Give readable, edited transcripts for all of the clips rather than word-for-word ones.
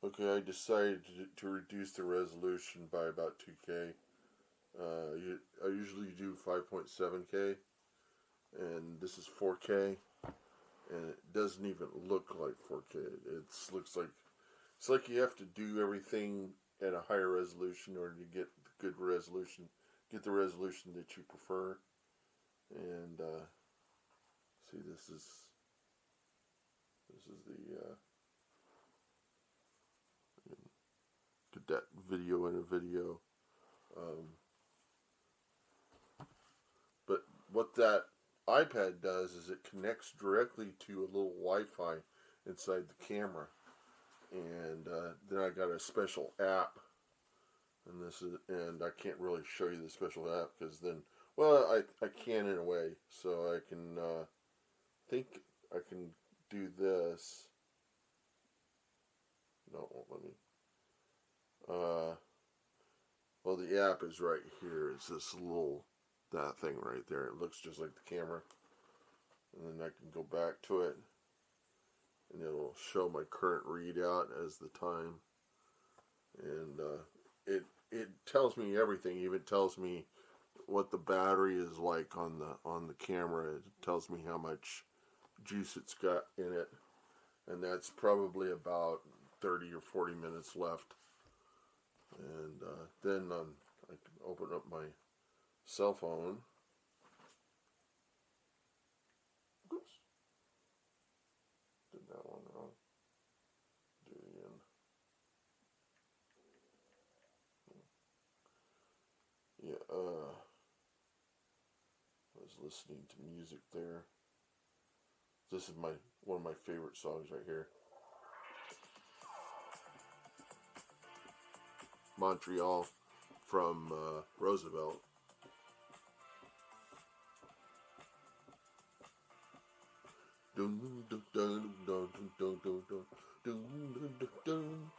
Okay, I decided to reduce the resolution by about 2K. I usually do 5.7K, and this is 4K, and it doesn't even look like 4K. Looks like it's like you have to do everything at a higher resolution in order to get the good resolution, get the resolution that you prefer. And see, this is the get that video in a video. Um, but what that iPad does is it connects directly to a little Wi-Fi inside the camera, and then I got a special app, and I can't really show you the special app because then, well, I can in a way, so I can think I can do this. No, it won't let me. Well, the app is right here. It's this little that thing right there. It looks just like the camera, and then I can go back to it, and it'll show my current readout as the time, and it tells me everything. Even tells me what the battery is like on the camera. It tells me how much juice it's got in it, and that's probably about 30 or 40 minutes left. And then I can open up my cell phone. Oops. Did that one wrong. Do it again. Yeah, I was listening to music there. This is one of my favorite songs right here. Montreal from Roosevelt. Dun dun dun dun dun dun dun dun dun dun.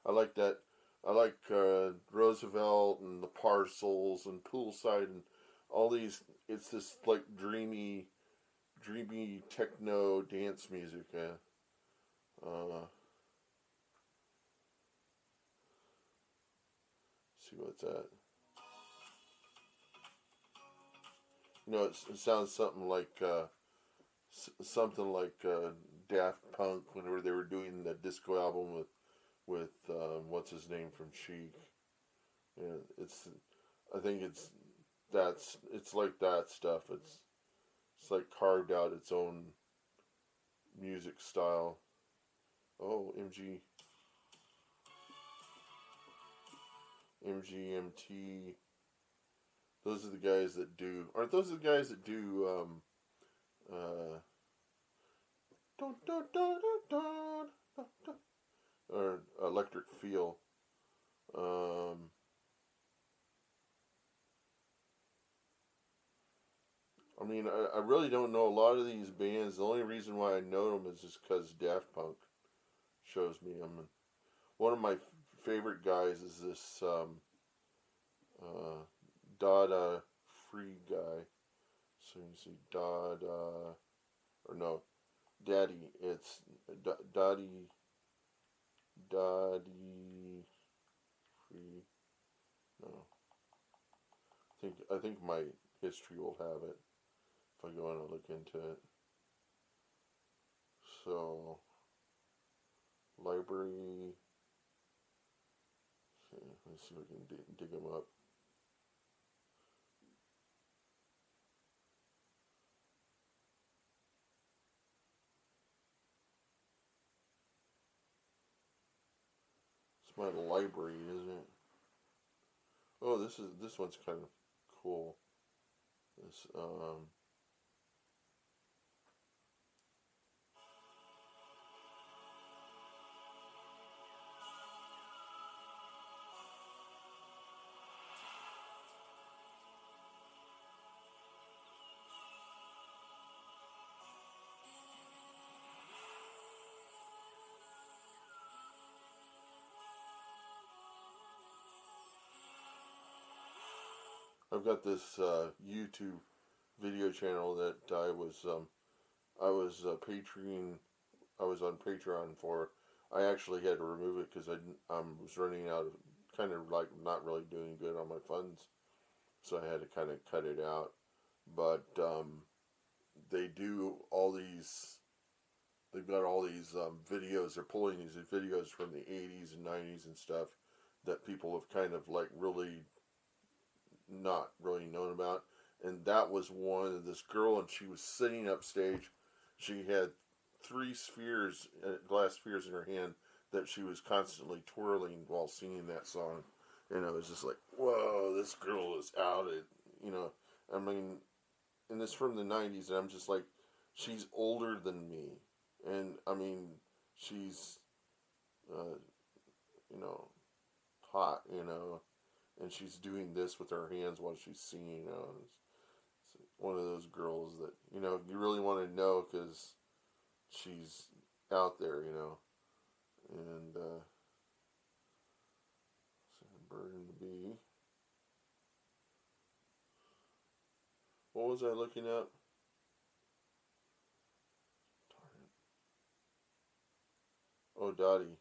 I like that. I like Roosevelt and the Parcels and Poolside and all these. It's this like dreamy techno dance music. See what's that? You know, it sounds something like Daft Punk whenever they were doing the disco album with what's his name from Chic. Yeah, I think it's like that stuff. It's like carved out its own music style. Oh, MGMT. Those are the guys that do. Aren't those the guys that do? Dun, dun, dun, dun, dun, dun, or Electric Feel. I mean, I really don't know a lot of these bands. The only reason why I know them is just because Daft Punk shows me them. One of my favorite guys is this Dada Free guy. So you see Dada, or no, Daddy. It's Daddy Free. No, I think my history will have it if I go on and look into it. So library. Let's see if we can dig them up. It's my library, isn't it? Oh, this one's kind of cool. This I've got this YouTube video channel that I was Patreon. I was on Patreon for. I actually had to remove it because I was running out of, kind of like not really doing good on my funds, so I had to kind of cut it out. But they do all these. They've got all these videos. They're pulling these videos from the 80s and 90s and stuff that people have kind of like really not really known about. And that was one of this girl, and she was sitting upstage. She had three spheres, glass spheres in her hand that she was constantly twirling while singing that song. And I was just like, whoa, this girl is out at, I mean, and it's from the 90s, and I'm just like, she's older than me. And, I mean, she's, hot, and she's doing this with her hands while she's singing, It's one of those girls that, you really want to know because she's out there, and, bird and the bee. What was I looking at? Oh, Dottie.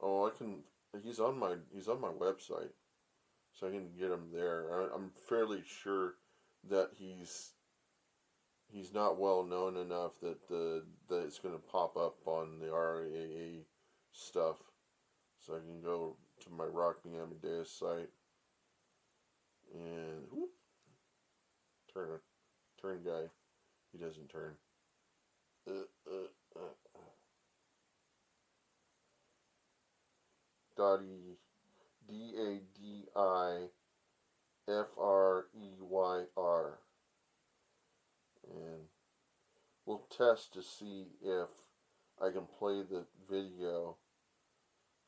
Oh, he's on my website, so I can get him there. I'm fairly sure that he's not well known enough that that it's going to pop up on the RAA stuff, so I can go to my Rock Me Amadeus site and whoop, turn guy. He doesn't turn. Dottie, DADIFREYR, and we'll test to see if I can play a video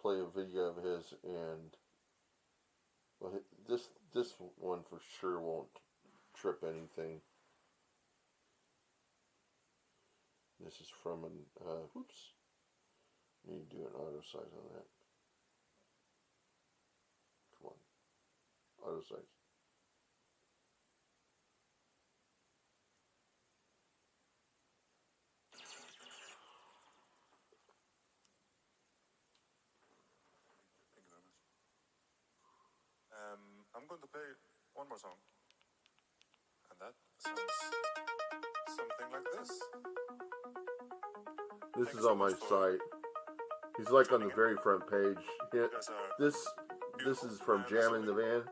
of his, and well, this one for sure won't trip anything. This is from an whoops. Need to do an auto size on that. Come on, auto size. I'm going to play one more song, and that sounds something like this. This is on my site. He's like on the very front page. This is from Jam in the Van.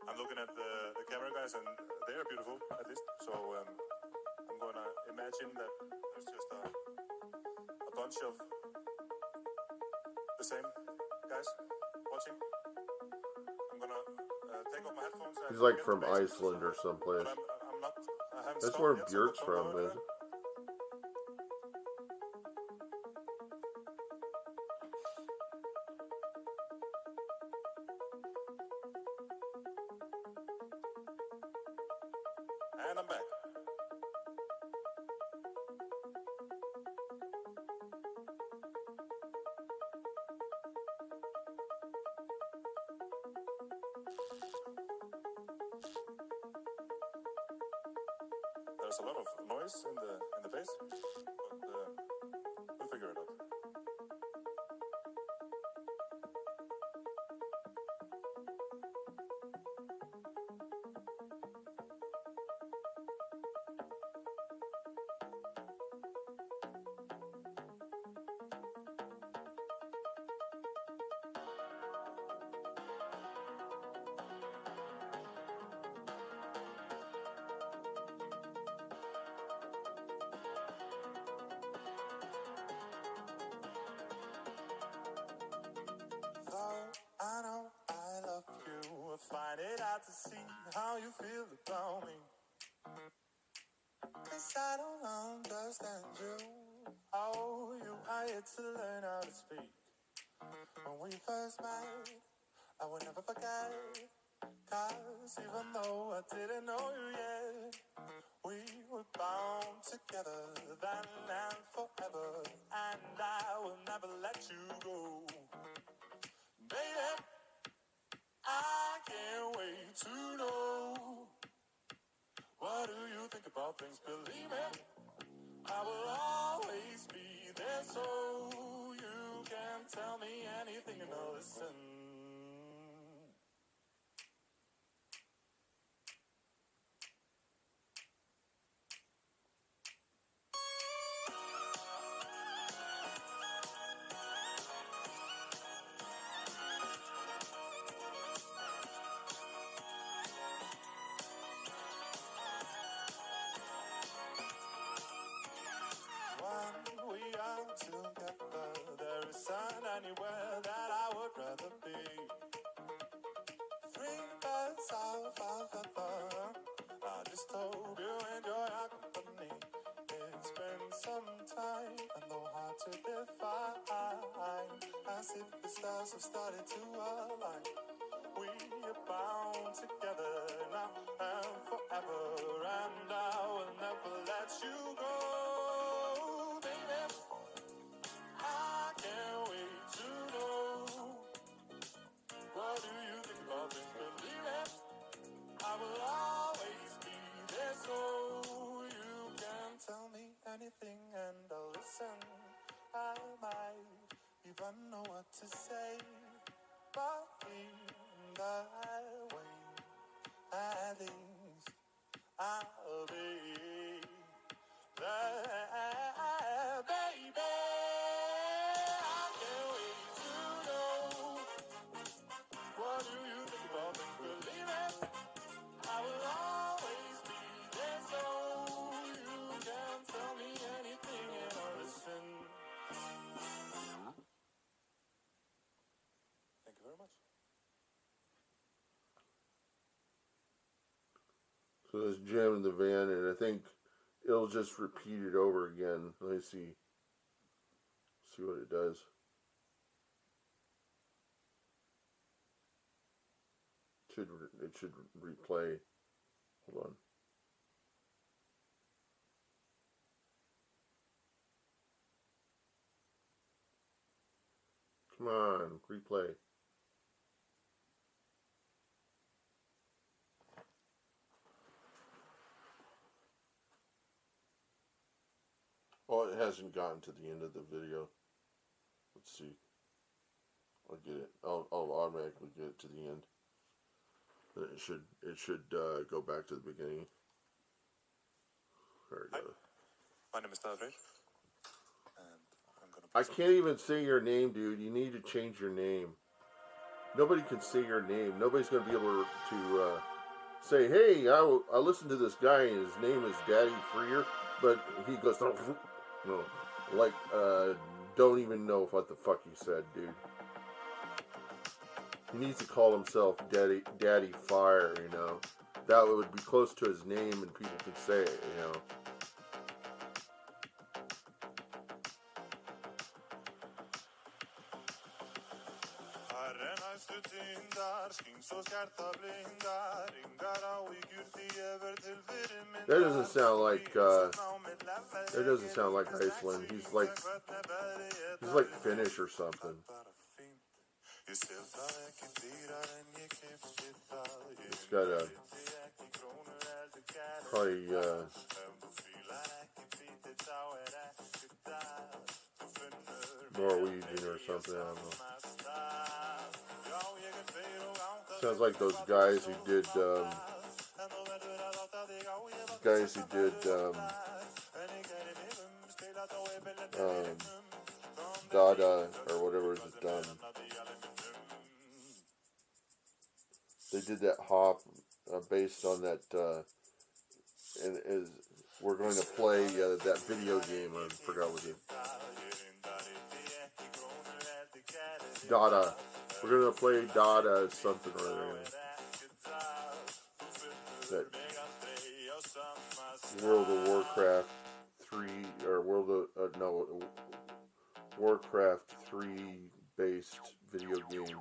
I'm looking at the camera guys, and they are beautiful, at least. So I'm going to imagine that there's just a bunch of the same guys watching. I'm going to take off my headphones. He's like from Iceland or someplace. That's where Björk's from, is it? And I'm back. There's a lot of noise in the bass, but we'll figure it out. I know I love you. I find it hard to see how you feel about me. 'Cause I don't understand you. Oh, you are yet to learn how to speak. When we first met, I will never forget. 'Cause even though I didn't know you yet, we were bound together then and forever. And I will never let you go. Baby, I can't wait to things, believe me, I will always be there, so you can tell me anything and I'll listen. When we are together, there isn't anywhere that I would rather be. Three birds of a feather, I just hope you enjoy our company. It's been some time and though hard to define, as if the stars have started to align. We are bound together now and forever, and I will never let you go, baby. I can't wait to know. What do you think about this? Believe it, I will always be there, so you can tell me anything and I'll listen. I might even know what to say, but in that way, at least I'll be there, baby. I can't wait to know. What do you think about things? Believe it, I will always be there, so you can tell me anything and I'll listen. Thank you very much. So it's jam in the van, and I think it'll just repeat it over again. Let me see what it does. It should replay. Hold on. Come on, replay. Oh, it hasn't gotten to the end of the video. Let's see. I'll get it. I'll automatically get it to the end. Then it should go back to the beginning. There we go. My name is David, and I'm gonna. I can't even say your name, dude. You need to change your name. Nobody can say your name. Nobody's gonna be able to say, "Hey, I listened to this guy, and his name is Daddy Freer," but he goes, "No, like, don't even know what the fuck he said, dude." He needs to call himself Daddy Fire, you know. That would be close to his name, and people could say it, you know. That doesn't sound like Iceland. He's like Finnish or something. It's got a probably Norwegian or something. I don't know. Sounds like those guys who did Dada or whatever is done. They did that hop based on that, and we're going to play that video game. I forgot what it. Dada. We're going to play Dada something or other. That World of Warcraft 3 or Warcraft 3 based video game.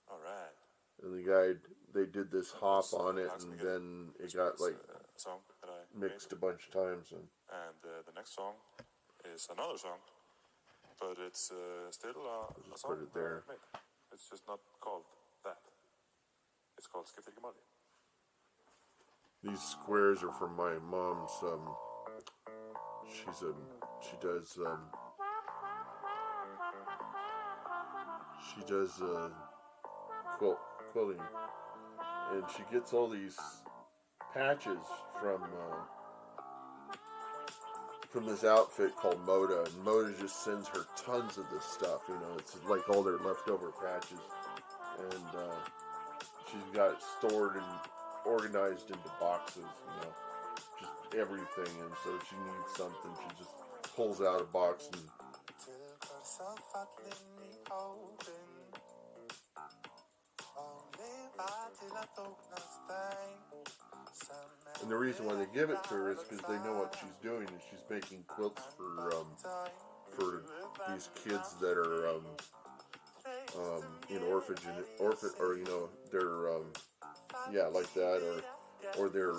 Alright. And they did this hop on it, and then it got like mixed a bunch of times. And the next song is another song, but it's still a song. Put it there. It's just not called that. It's called TalkingAboutMyWebsoftware. These squares are from my mom's. She's a she does she does quilting, and she gets all these patches from from this outfit called Moda, and Moda just sends her tons of this stuff. You know, it's like all their leftover patches, and she's got it stored and organized into boxes. You know, just everything. And so if she needs something, she just pulls out a box and. And the reason why they give it to her is because they know what she's doing, and she's making quilts for these kids that are in or you know they're yeah, like that, or they're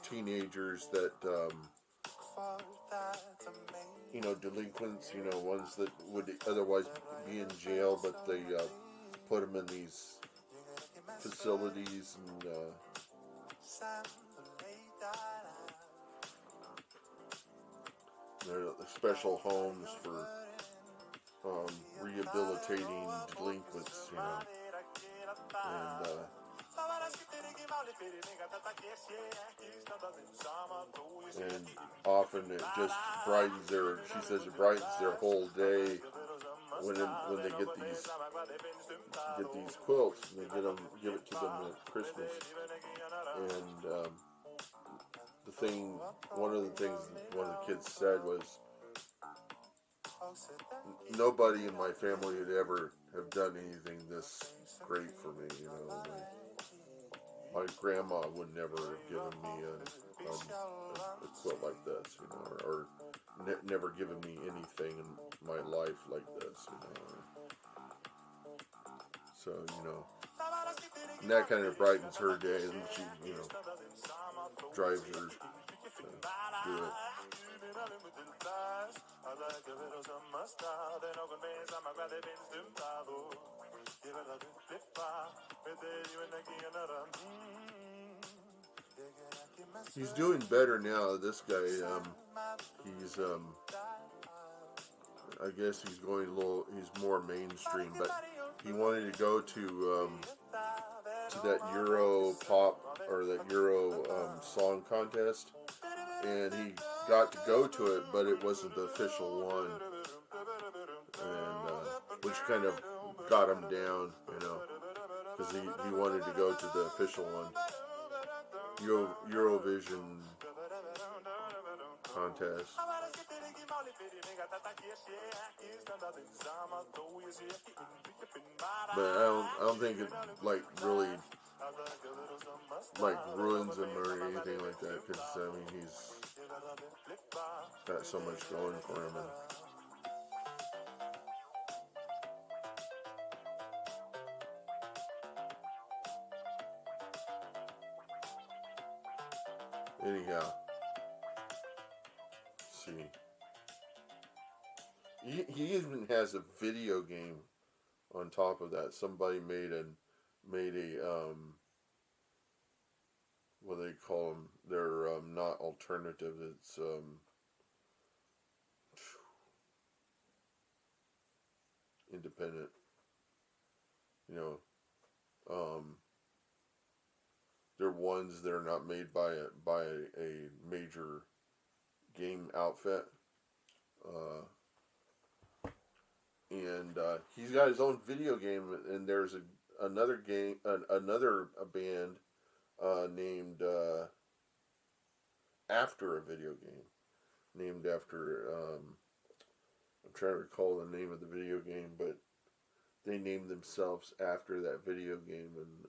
teenagers that you know, delinquents, you know, ones that would otherwise be in jail, but they put them in these facilities and they're special homes for rehabilitating delinquents, you know, and often it just brightens their. She says it brightens their whole day when they get these quilts and they give it to them at Christmas. And one of the things one of the kids said was, nobody in my family would ever have done anything this great for me. You know, my grandma would never have given me a quilt like this, you know, or never given me anything in my life like this, you know. So, you know, and that kind of brightens her day, and she, you know, drives her to do it. He's doing better now. This guy, he's I guess he's going he's more mainstream, but he wanted to go to that Euro pop or that Euro song contest, and he got to go to it, but it wasn't the official one, and which kind of got him down, you know, because he wanted to go to the official one, Eurovision contest. But I don't think it like really like ruins him or anything like that, because I mean he's got so much going for him. And anyhow, let's see. He even has a video game on top of that. Somebody made a what do they call them? They're not alternative. It's independent. You know, they're ones that are not made by a major game outfit. And he's got his own video game, and there's another game, another band named after a video game, named after. I'm trying to recall the name of the video game, but they named themselves after that video game, and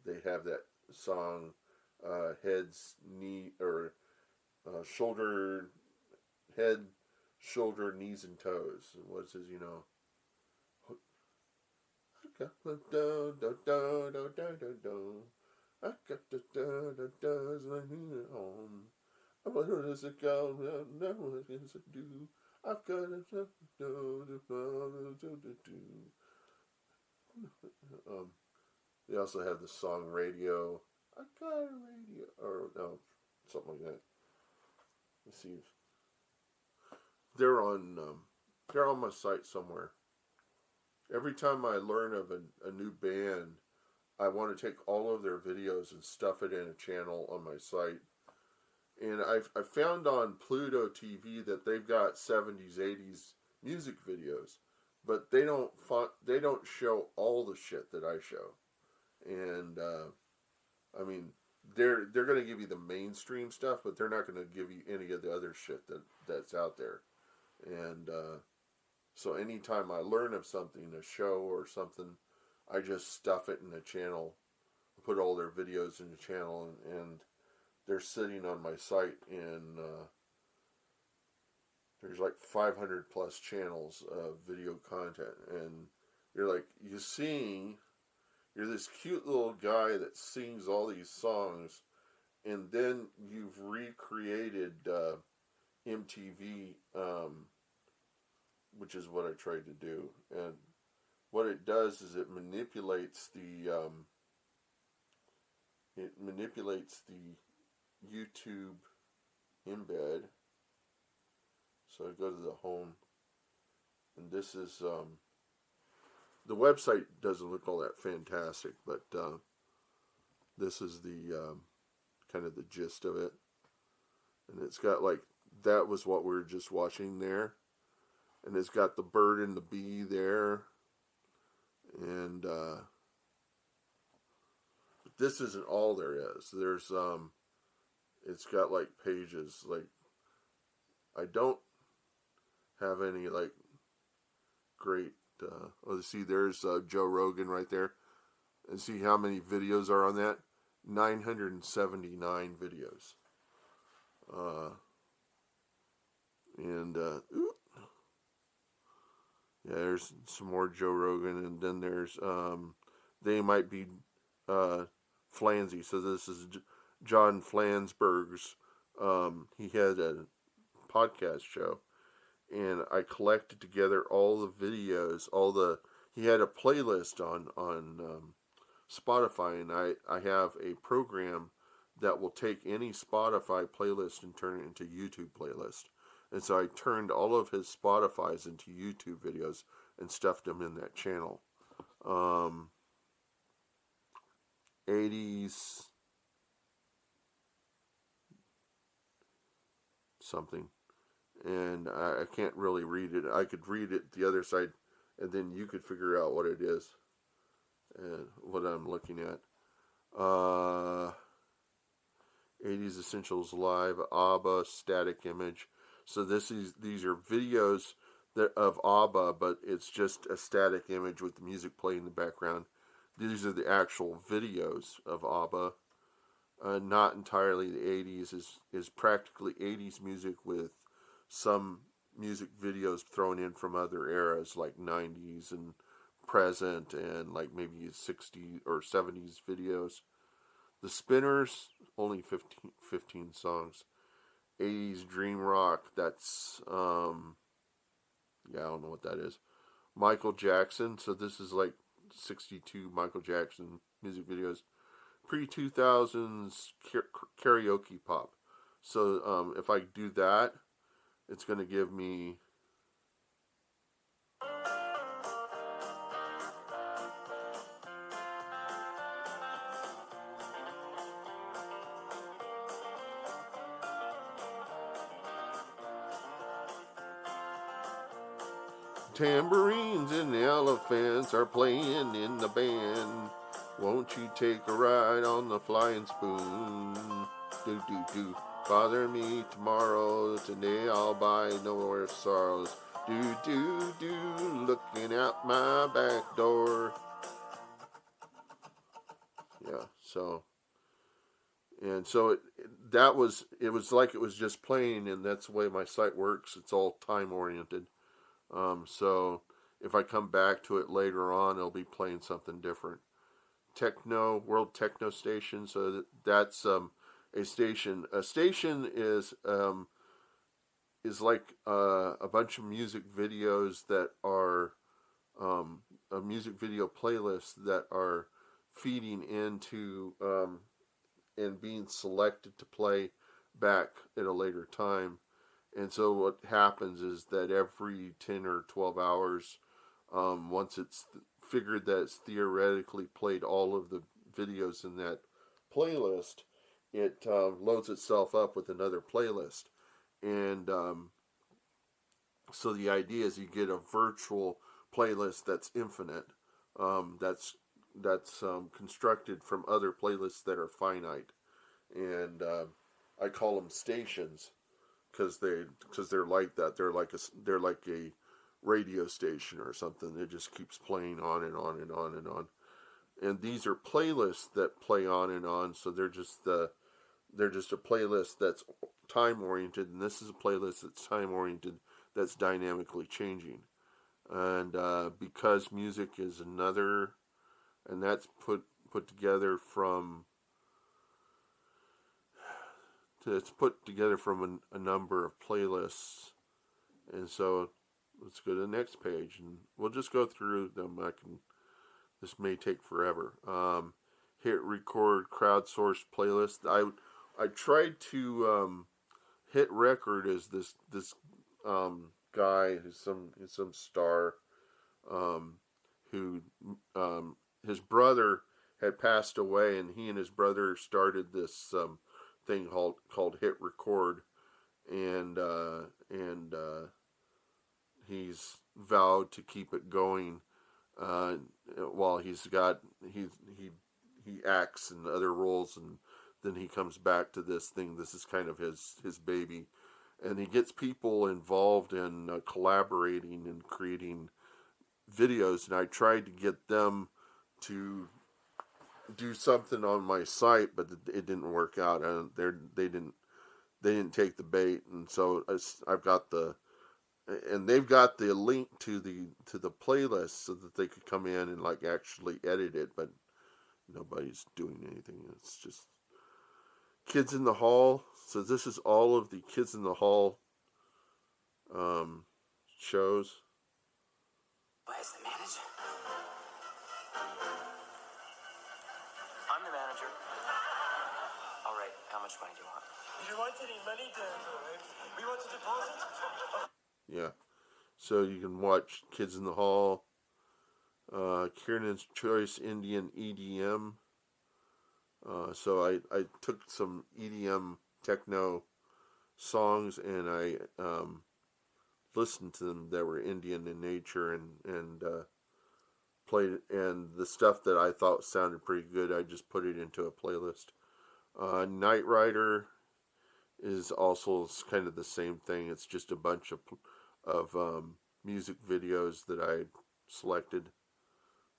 they have that song, heads, knee, or shoulder, head, shoulder, knees, and toes. What it says, you know. I got the home. What does it go? No, what does it do? I've got a they also have the song Radio. I got a radio, or no, something like that. Let's see. They're on, they're on my site somewhere. Every time I learn of a new band, I want to take all of their videos and stuff it in a channel on my site. And I found on Pluto TV that they've got 70s, 80s music videos, but they don't show all the shit that I show. And I mean, they're going to give you the mainstream stuff, but they're not going to give you any of the other shit that's out there. And so anytime I learn of something, a show or something, I just stuff it in a channel, put all their videos in the channel, and they're sitting on my site, and there's like 500 plus channels of video content, and you're this cute little guy that sings all these songs, and then you've recreated MTV, which is what I tried to do, and what it does is it manipulates the YouTube embed. So I go to the home, and this is the website doesn't look all that fantastic, but this is the kind of the gist of it, and it's got like that was what we were just watching there, and it's got the bird and the bee there, and but this isn't all there is. There's it's got like pages. Like I don't have any like great. Let's see. There's Joe Rogan right there, and see how many videos are on that. 979 videos. And yeah, there's some more Joe Rogan, and then there's They Might Be Flansy. So this is John Flansburgh's. He had a podcast show, and I collected together all the videos, he had a playlist on Spotify, and I have a program that will take any Spotify playlist and turn it into YouTube playlist. And so I turned all of his Spotify's into YouTube videos and stuffed them in that channel. 80s something. And I can't really read it. I could read it the other side, and then you could figure out what it is and what I'm looking at. 80s Essentials Live, ABBA, Static Image. So these are videos of ABBA, but it's just a static image with the music playing in the background. These are the actual videos of ABBA. Not entirely the 80s, is practically 80s music with some music videos thrown in from other eras, like 90s and present, and like maybe 60s or 70s videos. The Spinners, only 15 songs. 80s Dream Rock, that's, yeah, I don't know what that is. Michael Jackson, so this is like 62 Michael Jackson music videos. Pre-2000s karaoke pop. So if I do that, it's going to give me... Tambourines and elephants are playing in the band. Won't you take a ride on the flying spoon? Do, do, do. Bother me tomorrow. Today I'll buy no more sorrows. Do, do, do. Looking out my back door. Yeah, so... And so it was like it was just playing, and that's the way my site works. It's all time-oriented. So if I come back to it later on, it'll be playing something different. World Techno Station. So that's a station. A station is like a bunch of music videos that are a music video playlist that are feeding into and being selected to play back at a later time. And so what happens is that every 10 or 12 hours, once it's figured that it's theoretically played all of the videos in that playlist, it loads itself up with another playlist. And so the idea is you get a virtual playlist that's infinite, that's constructed from other playlists that are finite, and I call them stations because they're like that. They're like a radio station or something. It just keeps playing on and on and on and on. And these are playlists that play on and on. So they're just a playlist that's time oriented, and this is a playlist that's time oriented, that's dynamically changing. And because music is another, and that's put together from, it's put together from a number of playlists. And so let's go to the next page, and we'll just go through them. This may take forever. Hit record crowdsourced playlist. I tried to hit record as this guy who's some star, who his brother had passed away, and he and his brother started this thing called Hit Record, and he's vowed to keep it going while he acts in other roles, and then he comes back to this thing. This is kind of his baby, and he gets people involved in collaborating and creating videos. And I tried to get them to do something on my site, but it didn't work out. They didn't take the bait, and so I've got and they've got the link to the playlist so that they could come in and like actually edit it, but nobody's doing anything. It's just Kids in the Hall. So this is all of the Kids in the Hall shows. Where's the manager? I'm the manager. All right, how much money do you want? You want any money, Dan? We want to deposit. Yeah. So you can watch Kids in the Hall, Kiernan's Choice Indian EDM. So I took some EDM techno songs and I listened to them that were Indian in nature, and played it, and the stuff that I thought sounded pretty good, I just put it into a playlist. Knight Rider is also kind of the same thing. It's just a bunch of music videos that I selected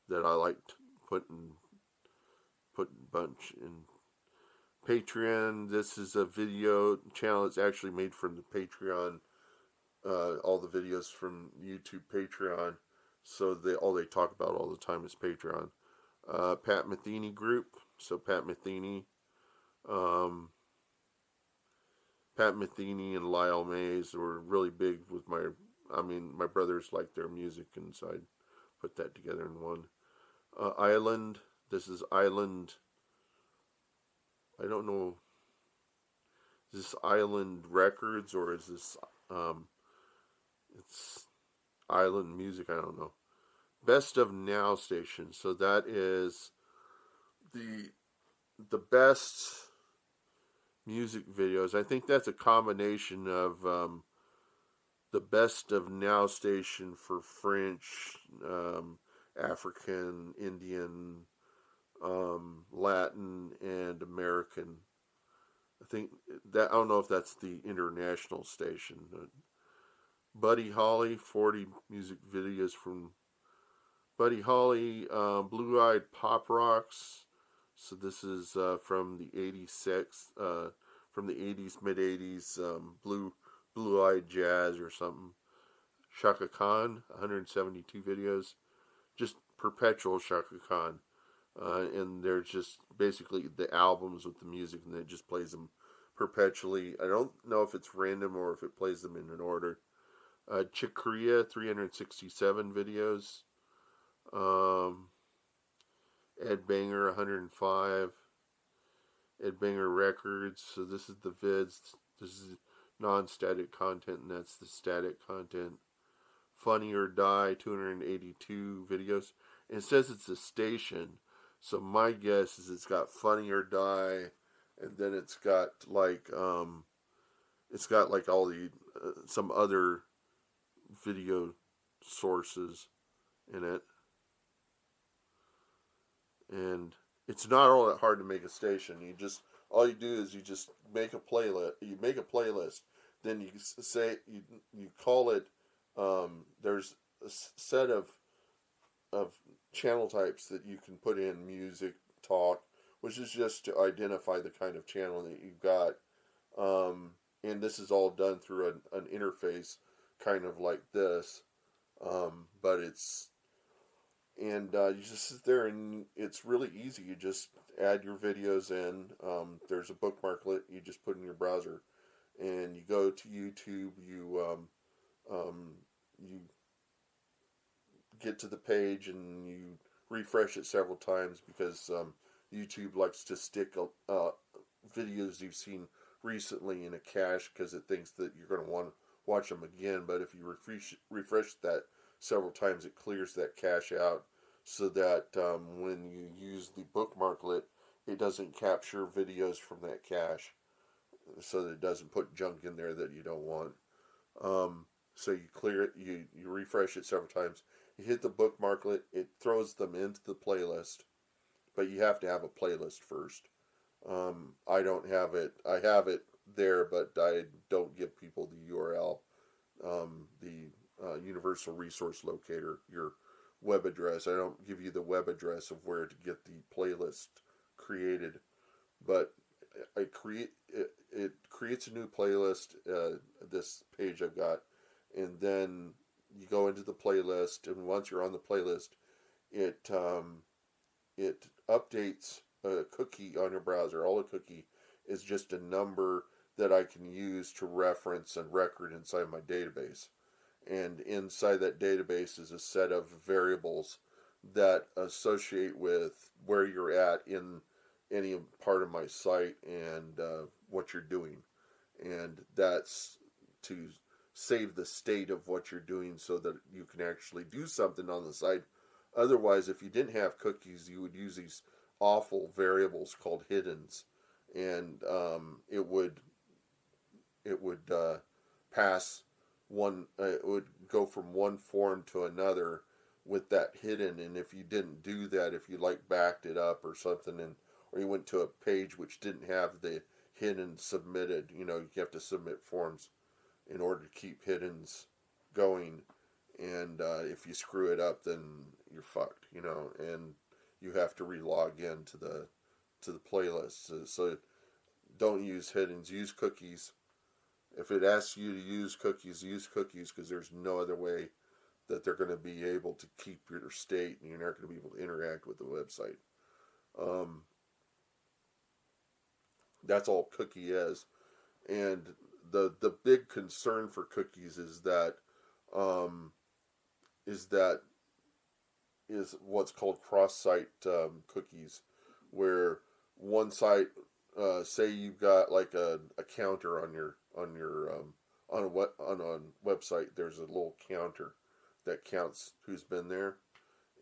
that I liked putting bunch in Patreon. This is a video channel. It's actually made from the Patreon. All the videos from YouTube Patreon. So all they talk about all the time is Patreon. Pat Metheny group. So Pat Metheny and Lyle Mays were really big with my brothers liked their music, and so I put that together in one. Island. This is Island. I don't know. Is this Island Records or is this it's Island Music? I don't know. Best of Now station. So that is the best music videos. I think that's a combination of the Best of Now station for French, African, Indian, Latin, and American. I think that, I don't know if that's the international station. Buddy Holly, 40 music videos from Buddy Holly. Blue Eyed Pop Rocks. So this is from the 86, from the 80s, mid 80s, Blue Eyed Jazz or something. Shaka Khan, 172 videos, just perpetual Shaka Khan. And they're just basically the albums with the music, and it just plays them perpetually. I don't know if it's random or if it plays them in an order. Chick Corea, 367 videos. Ed Banger, 105. at Banger Records. So this is the vids. This is non-static content, and that's the static content. Funny or Die, 282 videos. And it says it's a station. So my guess is it's got Funny or Die, and then it's got like all the some other video sources in it. And it's not all that hard to make a station. All you do is you just make a playlist. You make a playlist. Then you say you call it. There's a set of channel types that you can put in: music, talk, which is just to identify the kind of channel that you've got. And this is all done through an interface, kind of like this. But it's and you just sit there and it's really easy. You just add your videos in. There's a bookmarklet you just put in your browser, and you go to YouTube. You get to the page and you refresh it several times because YouTube likes to stick videos you've seen recently in a cache because it thinks that you're going to want to watch them again. But if you refresh that several times, it clears that cache out so that when you use the bookmarklet, it doesn't capture videos from that cache, so that it doesn't put junk in there that you don't want. So you clear it, you refresh it several times. You hit the bookmarklet, it throws them into the playlist, but you have to have a playlist first. I don't have it. I have it there, but I don't give people the URL, the Universal Resource Locator, your web address. I don't give you the web address of where to get the playlist created, but it creates a new playlist. This page I've got, and then you go into the playlist, and once you're on the playlist, it updates a cookie on your browser. All a cookie is just a number that I can use to reference and record inside my database. And inside that database is a set of variables that associate with where you're at in any part of my site and what you're doing. And that's to save the state of what you're doing so that you can actually do something on the site. Otherwise, if you didn't have cookies, you would use these awful variables called hiddens, and it would pass one. It would go from one form to another with that hidden. And if you didn't do that, if you like backed it up or something, or you went to a page which didn't have the hidden submitted, you have to submit forms in order to keep hiddens going. And if you screw it up, then you're fucked, and you have to relog in to the playlist. So don't use hiddens, use cookies. If it asks you to use cookies because there's no other way that they're going to be able to keep your state, and you're not going to be able to interact with the website. That's all cookie is. And the big concern for cookies is what's called cross-site cookies, where one site, say you've got like a counter on a website. There's a little counter that counts who's been there,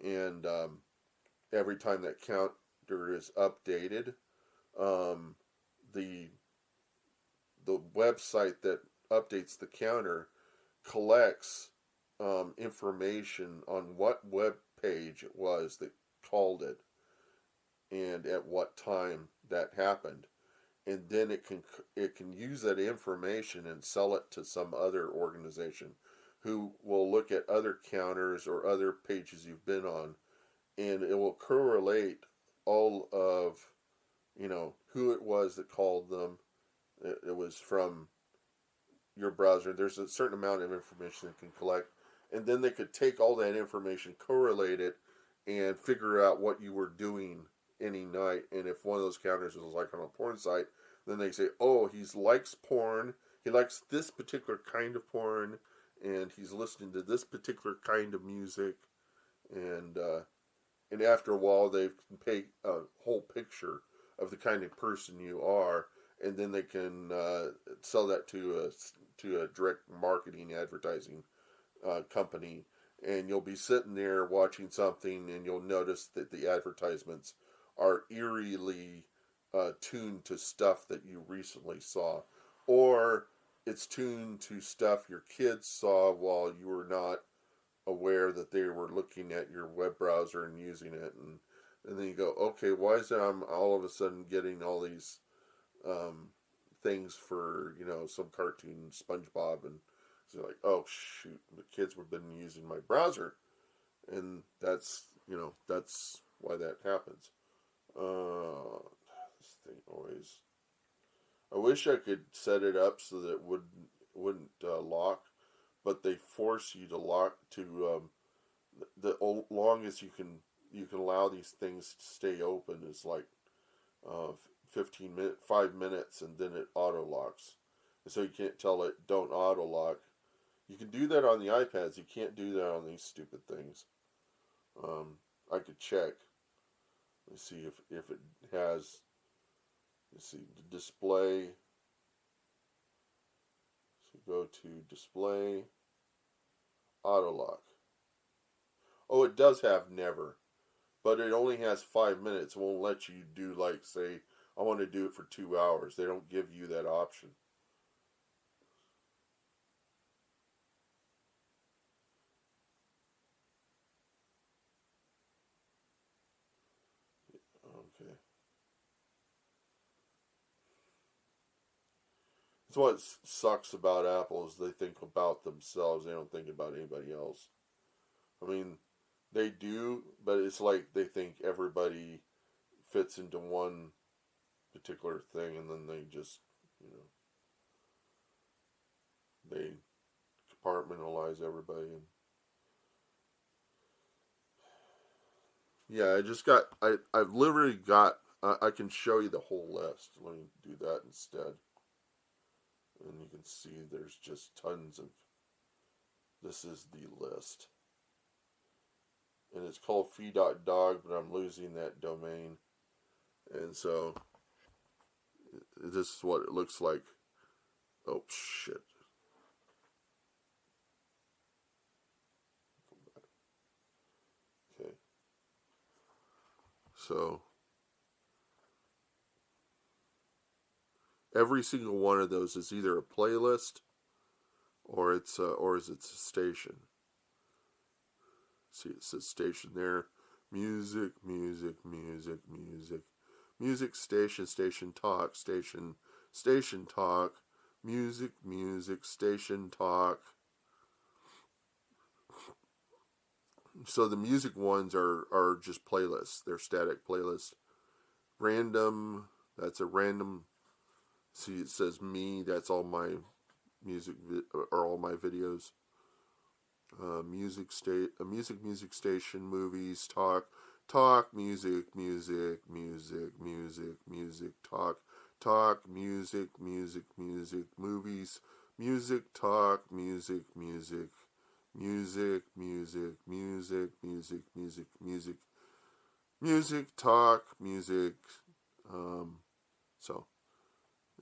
and every time that counter is updated, the website that updates the counter collects information on what web page it was that called it and at what time that happened, and then it can use that information and sell it to some other organization who will look at other counters or other pages you've been on, and it will correlate all of who it was that called them. It was from your browser. There's a certain amount of information it can collect, and then they could take all that information, correlate it, and figure out what you were doing any night. And if one of those counters was like on a porn site, then they say, oh, he likes porn, he likes this particular kind of porn, and he's listening to this particular kind of music, and after a while they can paint a whole picture of the kind of person you are, and then they can sell that to a direct marketing advertising company, and you'll be sitting there watching something, and you'll notice that the advertisements are eerily tuned to stuff that you recently saw, or it's tuned to stuff your kids saw while you were not aware that they were looking at your web browser and using it, and then you go, okay, why is it I'm all of a sudden getting all these things for, some cartoon SpongeBob, and so you're like, oh shoot, the kids have been using my browser, and that's why that happens. This thing always. I wish I could set it up so that it wouldn't lock, but they force you to lock to the longest you can allow these things to stay open is like 5 minutes, and then it auto locks. And so you can't tell it don't auto lock. You can do that on the iPads. You can't do that on these stupid things. I could check. Let's see if it has. Let's see the display. So go to display, auto lock. Oh, it does have never, but it only has 5 minutes. It won't let you do, like, say, I want to do it for 2 hours. They don't give you that option. Okay. That's what sucks about Apple is they think about themselves. They don't think about anybody else. I mean, they do, but it's like they think everybody fits into one particular thing, and then they just, they compartmentalize everybody. And yeah, I've literally got, I can show you the whole list. Let me do that instead. And you can see there's just tons of, this is the list. And it's called fee.dog, but I'm losing that domain. And so, this is what it looks like. Oh, shit. Okay. So, every single one of those is either a playlist or it's a station. See, it says station there. Music, music, music, music. Music station, station talk, station talk. Music, music, station talk. So the music ones are just playlists. They're static playlists. Random, that's a random. See, it says me. That's all my music or all my videos. Music station, movies, talk, music, music, music, music, music, talk, music, music, music, movies, music, talk, music, music, music, music, music, music, music, music, music, talk, music.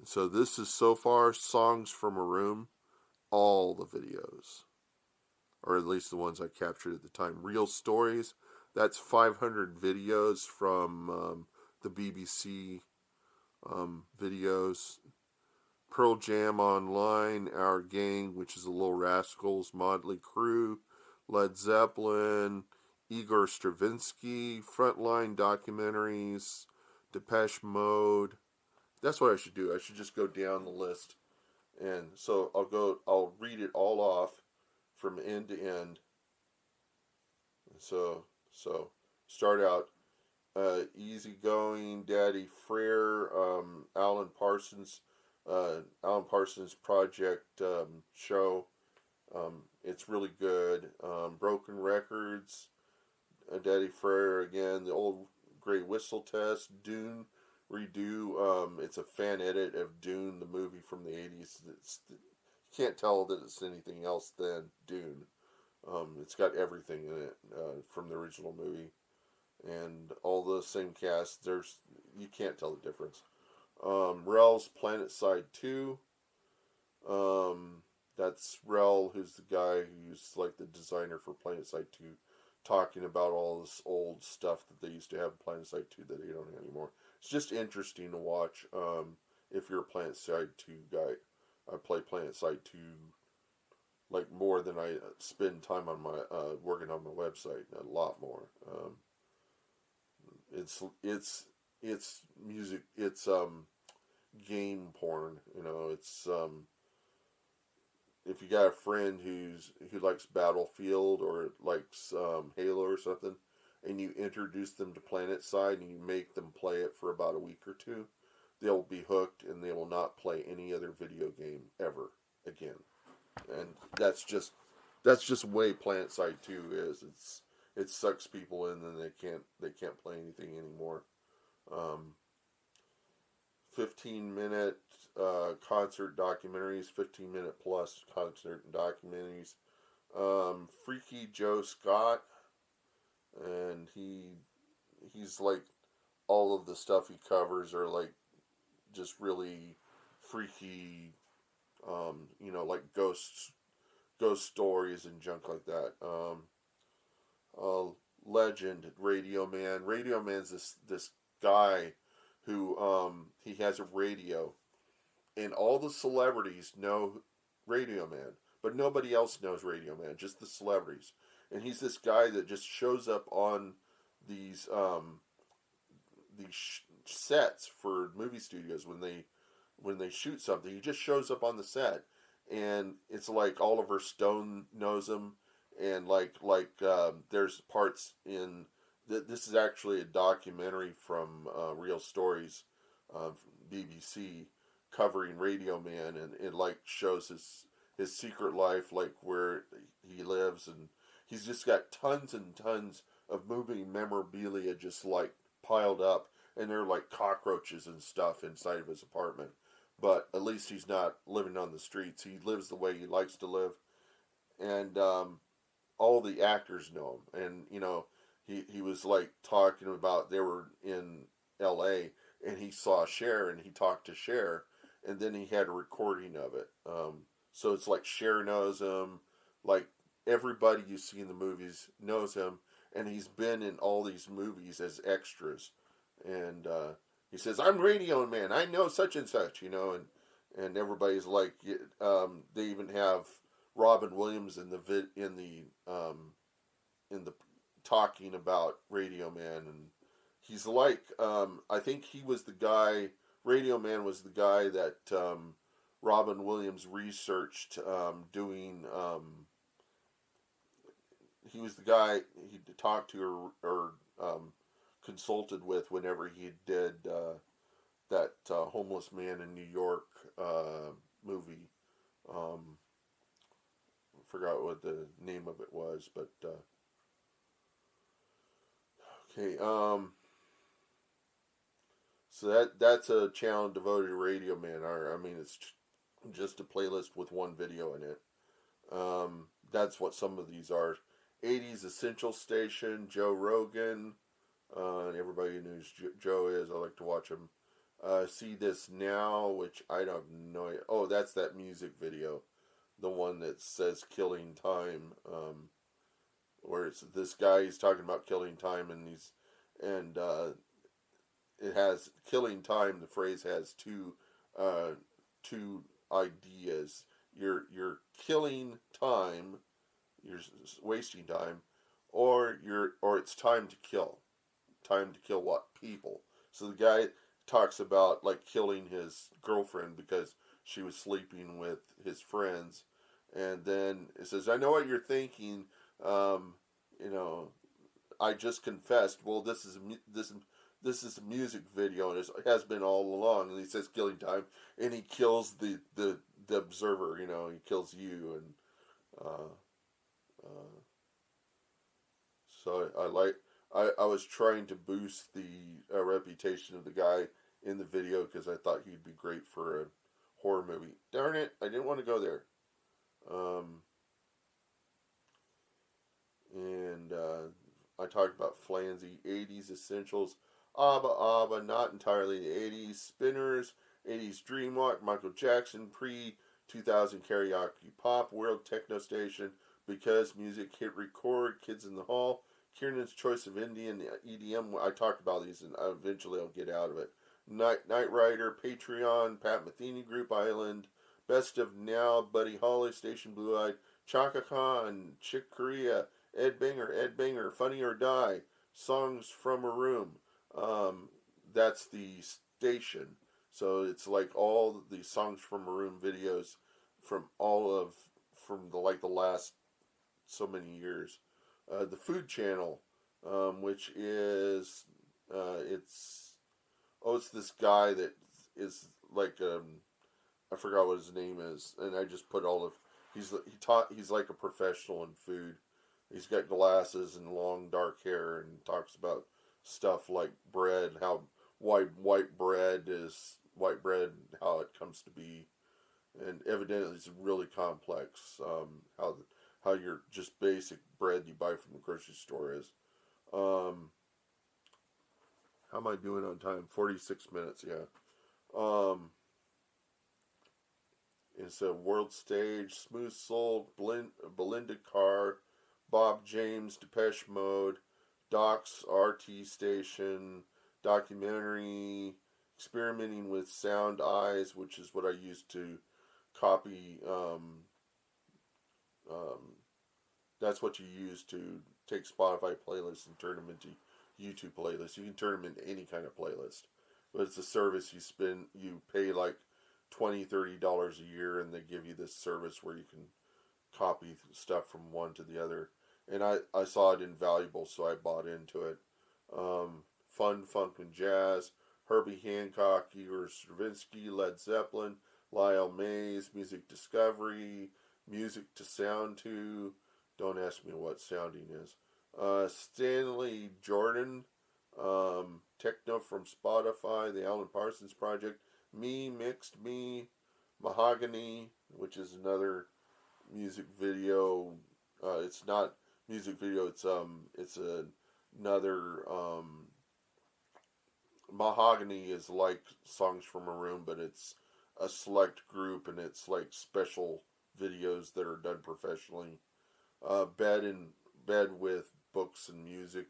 So this is so far songs from a room, all the videos, or at least the ones I captured at the time. Real stories, that's 500 videos from the BBC videos. Pearl Jam Online, Our Gang, which is the Little Rascals, Motley Crue, Led Zeppelin, Igor Stravinsky, Frontline Documentaries, Depeche Mode. That's what I should do. I should just go down the list. And so I'll read it all off from end to end. So start out Easygoing, Daddy Frere, Alan Parsons Project show. It's really good. Broken Records, Daddy Frere again, the old Grey Whistle Test, Dune redo. It's a fan edit of Dune, the movie from the 80s. You can't tell that it's anything else than Dune. It's got everything in it from the original movie. and all the same cast. You can't tell the difference. Rel's Planet Side 2. Um, that's Rel, who's the guy who's like the designer for Planet Side 2, talking about all this old stuff that they used to have in Planet Side 2 that they don't have anymore. It's just interesting to watch if you're a Planet Side 2 guy. I play Planet Side 2 like more than I spend time on my working on my website, a lot more. It's music, it's game porn, you know. It's if you got a friend who likes Battlefield or likes Halo or something, and you introduce them to Planet Side and you make them play it for about a week or two, they'll be hooked and they will not play any other video game ever again. And that's just way Planet Side 2 is. It sucks people in and they can't play anything anymore. Um, 15-minute concert documentaries, 15-minute plus concert documentaries. Freaky Joe Scott, and he's like, all of the stuff he covers are like just really freaky, like ghost stories and junk like that. Legend, Radio Man. Radio Man's this guy who he has a radio, and all the celebrities know Radio Man, but nobody else knows Radio Man, just the celebrities. And he's this guy that just shows up on these sets for movie studios when they shoot something. He just shows up on the set, and it's like Oliver Stone knows him, and there's parts in this is actually a documentary from Real Stories, BBC, covering Radio Man, and it like shows his secret life, like where he lives, and he's just got tons and tons of moving memorabilia just like piled up, and they're like cockroaches and stuff inside of his apartment. But at least he's not living on the streets. He lives the way he likes to live, and all the actors know him. And he was like talking about, they were in L.A. and he saw Cher and he talked to Cher, and then he had a recording of it. So it's like Cher knows him, like everybody you see in the movies knows him, and he's been in all these movies as extras. And he says, "I'm Radio Man. I know such and such," and everybody's like, they even have Robin Williams in the talking about Radio Man, and he's like, I think he was the guy. Radio Man was the guy that Robin Williams researched doing. He was the guy he talked to or consulted with whenever he did that homeless man in New York movie. Forgot what the name of it was, but okay. So that's a channel devoted to Radio Man. I mean, it's just a playlist with one video in it. That's what some of these are. 80s Essential Station, Joe Rogan. And everybody knows Joe is. I like to watch him. See This Now, which I don't know. Oh, that's that music video. The one that says Killing Time. Where it's this guy, he's talking about killing time, and it has Killing Time. The phrase has two ideas. You're killing time, you're wasting time, or it's time to kill. Time to kill what? People. So the guy talks about like killing his girlfriend because she was sleeping with his friends, and then it says, "I know what you're thinking. I just confessed. Well, this is a music video, and it has been all along." And he says, "Killing time," and he kills the observer. He kills you, and so I was trying to boost the reputation of the guy in the video because I thought he'd be great for a horror movie. Darn it, I didn't want to go there. And I talked about Flanzy, 80s Essentials, ABBA, ABBA, not entirely the 80s, Spinners, 80s Dreamwalk, Michael Jackson, pre-2000 Karaoke Pop, World Techno Station, Because Music, Hit Record, Kids in the Hall, Kiernan's Choice of Indian, EDM. I talked about these and eventually I'll get out of it. Night Rider, Patreon, Pat Metheny Group Island, Best of Now, Buddy Holly, Station Blue Eyed, Chaka Khan, Chick Corea, Ed Banger, Funny or Die, Songs from a Room. That's the station. So it's like all the Songs from a Room videos from the last so many years. The Food Channel, which is it's this guy that is like I forgot what his name is, and I just put all of he's like a professional in food. He's got glasses and long dark hair and talks about stuff like bread, how white bread, how it comes to be, and evidently it's really complex. How your just basic bread you buy from the grocery store is. How am I doing on time? 46 minutes, yeah. It's a World Stage, Smooth Soul, Belinda Carr, Bob James, Depeche Mode, Doc's RT Station, documentary, experimenting with sound eyes, which is what I used to copy. That's what you use to take Spotify playlists and turn them into YouTube playlists. You can turn them into any kind of playlist, but it's a service you pay like $20-$30 a year, and they give you this service where you can copy stuff from one to the other. And I saw it invaluable, so I bought into it. Fun, Funk, and Jazz, Herbie Hancock, Igor Stravinsky, Led Zeppelin, Lyle Mays, Music Discovery, Music to Sound To. Don't ask me what sounding is. Stanley Jordan, Techno from Spotify, The Alan Parsons Project, Me, Mixed Me, Mahogany, which is another music video. It's not music video. It's another. Mahogany is like Songs from a Room, but it's a select group, and it's like special videos that are done professionally. Bed with Books and Music.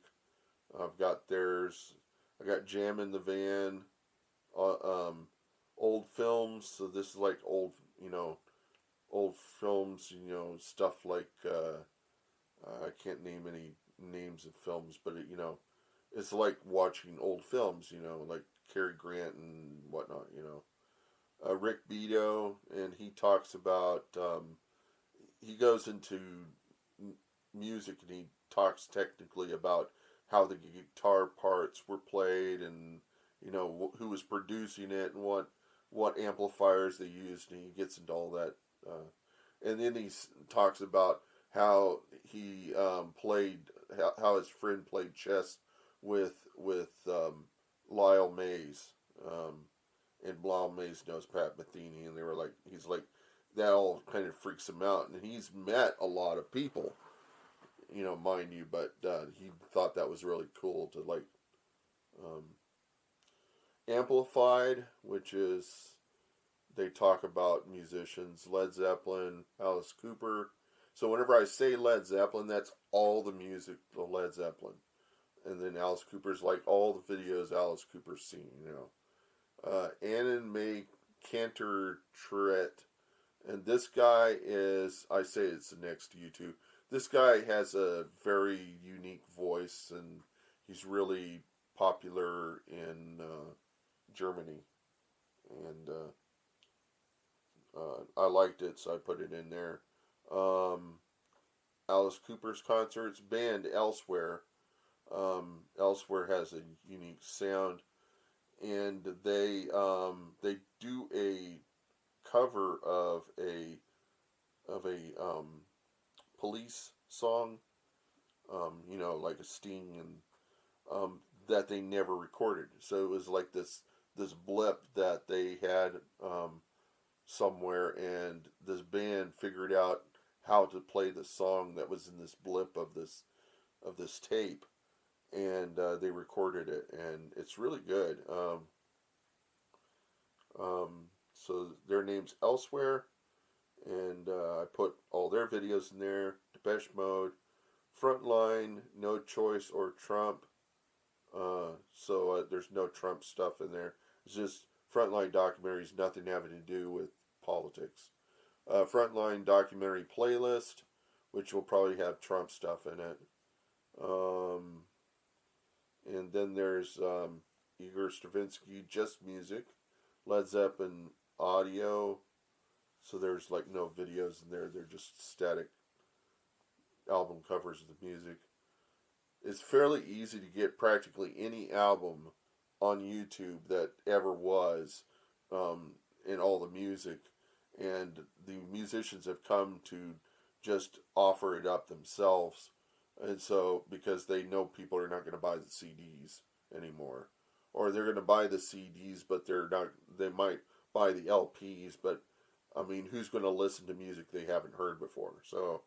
I've got theirs. I got Jam in the Van. Old films. So this is like old films. Stuff like I can't name any names of films, but it's like watching old films. Like Cary Grant and whatnot. Rick Beato, and he talks about. He goes into music, and he talks technically about how the guitar parts were played, and who was producing it, and what amplifiers they used, and he gets into all that. And then he talks about how he played, how his friend played chess with Lyle Mays, and Lyle Mays knows Pat Metheny, and he's like, that all kind of freaks him out, and he's met a lot of people, mind you, but he thought that was really cool to Amplified, which is, they talk about musicians, Led Zeppelin, Alice Cooper. So whenever I say Led Zeppelin, that's all the music of Led Zeppelin. And then Alice Cooper's like all the videos Alice Cooper's seen, Annan May Cantor Tret. And this guy is, I say it's next to YouTube. This guy has a very unique voice, and he's really popular in Germany. And I liked it, so I put it in there. Alice Cooper's concerts, band Elsewhere. Elsewhere has a unique sound, and they do a cover of a Police song, like a Sting, and that they never recorded. So it was like this blip that they had somewhere, and this band figured out how to play the song that was in this blip of this tape, and they recorded it, and it's really good. So their name's Elsewhere, and I put all their videos in there. Depeche Mode, Frontline, No Choice, or Trump. So there's no Trump stuff in there. It's just Frontline documentaries, nothing having to do with politics. Frontline documentary playlist, which will probably have Trump stuff in it. Um, and then there's Igor Stravinsky, Just Music, Led Zeppelin audio. So there's like no videos in there. They're just static album covers of the music. It's fairly easy to get practically any album on YouTube that ever was, in all the music, and the musicians have come to just offer it up themselves, and so because they know people are not going to buy the CDs anymore, or they're going to buy the CDs, but they're not. They might buy the LPs, but I mean, who's going to listen to music they haven't heard before? So,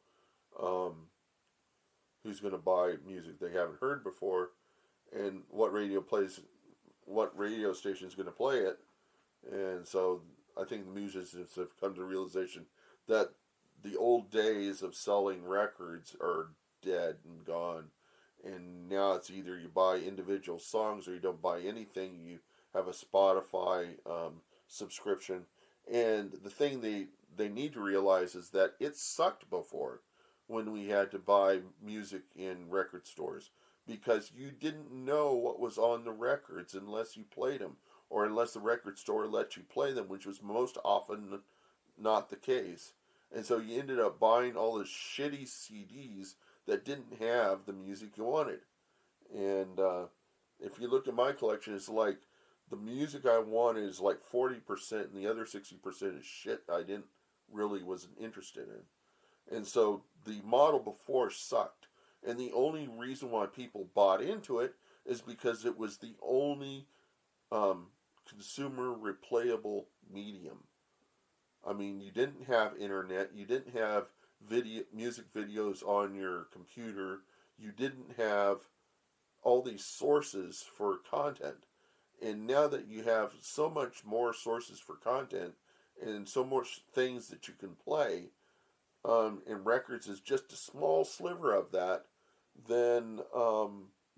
who's going to buy music they haven't heard before, and what radio station is going to play it? And so I think the musicians have come to the realization that the old days of selling records are dead and gone, and now it's either you buy individual songs or you don't buy anything. You have a Spotify subscription, and the thing they need to realize is that it sucked before, when we had to buy music in record stores, because you didn't know what was on the records unless you played them, or unless the record store let you play them, which was most often not the case. And so you ended up buying all the shitty CDs that didn't have the music you wanted. And if you look at my collection, it's like the music I wanted is like 40%, and the other 60% is shit wasn't interested in. And so the model before sucked. And the only reason why people bought into it is because it was the only consumer replayable medium. I mean, you didn't have internet, you didn't have music videos on your computer, you didn't have all these sources for content. And now that you have so much more sources for content and so much things that you can play, and records is just a small sliver of that, then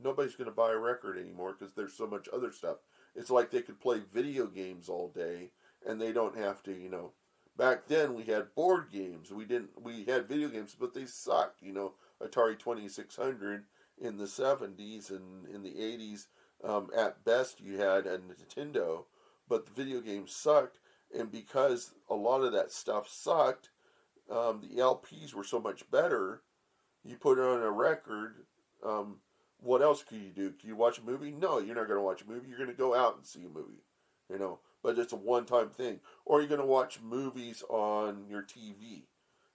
nobody's going to buy a record anymore because there's so much other stuff. It's like they could play video games all day and they don't have to. Back then we had board games. We had video games, but they sucked. Atari 2600 in the 70s and in the 80s. At best you had a Nintendo, but the video games sucked, and because a lot of that stuff sucked, the LPs were so much better. You put it on a record. What else could you do? Can you watch a movie? No, you're not going to watch a movie. You're going to go out and see a movie. But it's a one-time thing. Or you're going to watch movies on your TV.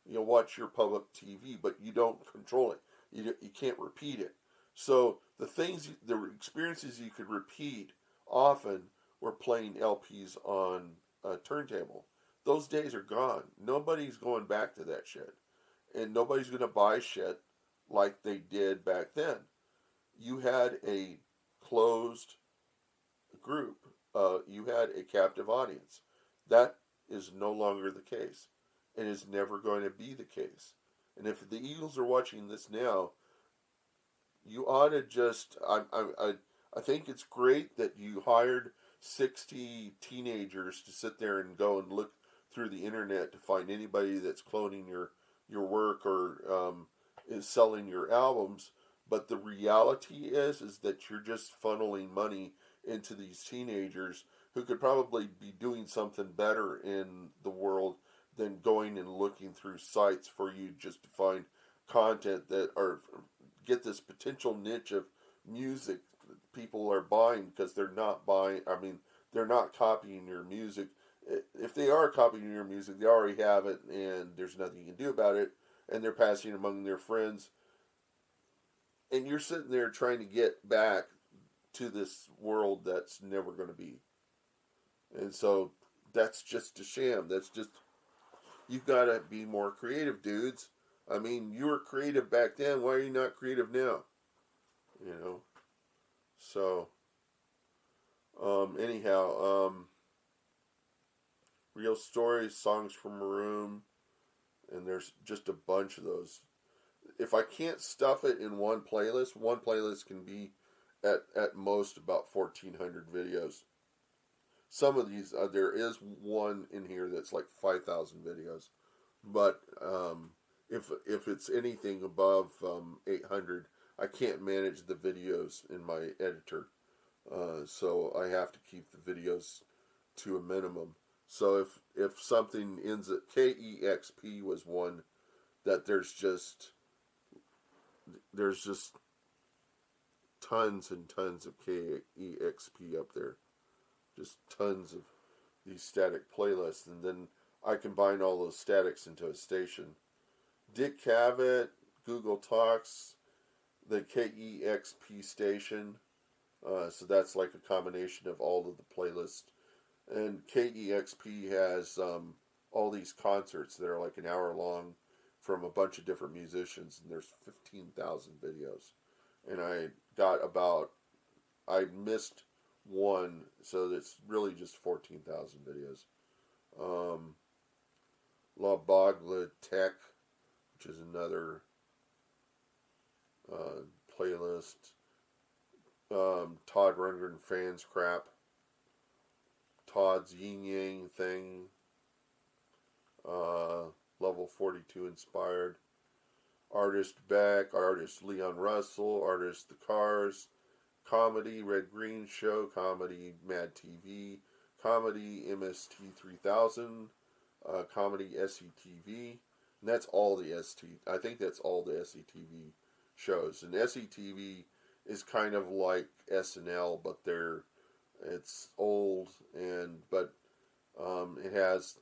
You'll watch your public TV, but you don't control it. You can't repeat it. So the experiences you could repeat often were playing LPs on a turntable. Those days are gone. Nobody's going back to that shit. And nobody's going to buy shit like they did back then. You had a closed group. You had a captive audience. That is no longer the case. And is never going to be the case. And if the Eagles are watching this now, you ought to just... I think it's great that you hired 60 teenagers to sit there and go and look through the internet to find anybody that's cloning your work or is selling your albums. But the reality is that you're just funneling money into these teenagers who could probably be doing something better in the world than going and looking through sites for you just to find content that, or get this potential niche of music people are buying, because they're not copying your music. If they are copying your music, they already have it, and there's nothing you can do about it, and they're passing it among their friends. And you're sitting there trying to get back to this world that's never going to be. And so that's just a sham. You've got to be more creative, dudes. I mean, you were creative back then. Why are you not creative now? So, anyhow, real stories, songs from a room, and there's just a bunch of those. If I can't stuff it in one playlist can be at most about 1,400 videos. Some of these, there is one in here that's like 5,000 videos, but if it's anything above 800, I can't manage the videos in my editor, so I have to keep the videos to a minimum. So if something ends at KEXP was one that there's just tons and tons of KEXP up there, just tons of these static playlists, and then I combine all those statics into a station. Dick Cavett, Google Talks, the KEXP station, so that's like a combination of all of the playlists. And KEXP has all these concerts that are like an hour long from a bunch of different musicians, and there's 15,000 videos. And I missed one, so it's really just 14,000 videos. La Bagla Tech, which is another playlist. Todd Rundgren Fans Crap. Todd's Yin Yang Thing. Level 42 Inspired. Artist Beck. Artist Leon Russell. Artist The Cars. Comedy Red Green Show. Comedy Mad TV. Comedy MST 3000. Comedy SCTV. And that's all the I think that's all the SCTV shows. And SCTV is kind of like SNL, but it's old, but it has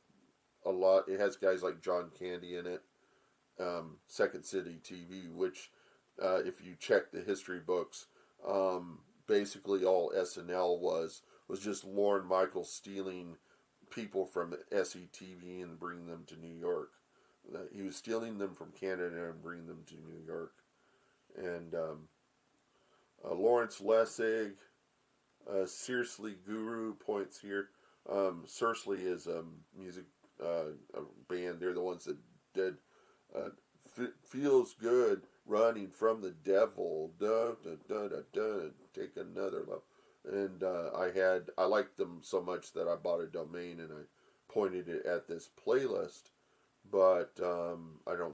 a lot. It has guys like John Candy in it. Second City TV, which if you check the history books, basically all SNL was just Lorne Michaels stealing people from SCTV and bringing them to New York. He was stealing them from Canada and bringing them to New York. And Lawrence Lessig, Seriously Guru points here. Seriously is a music a band. They're the ones that did Feels Good, Running from the Devil, da da da da da, Take Another Love. And I liked them so much that I bought a domain and I pointed it at this playlist, but I don't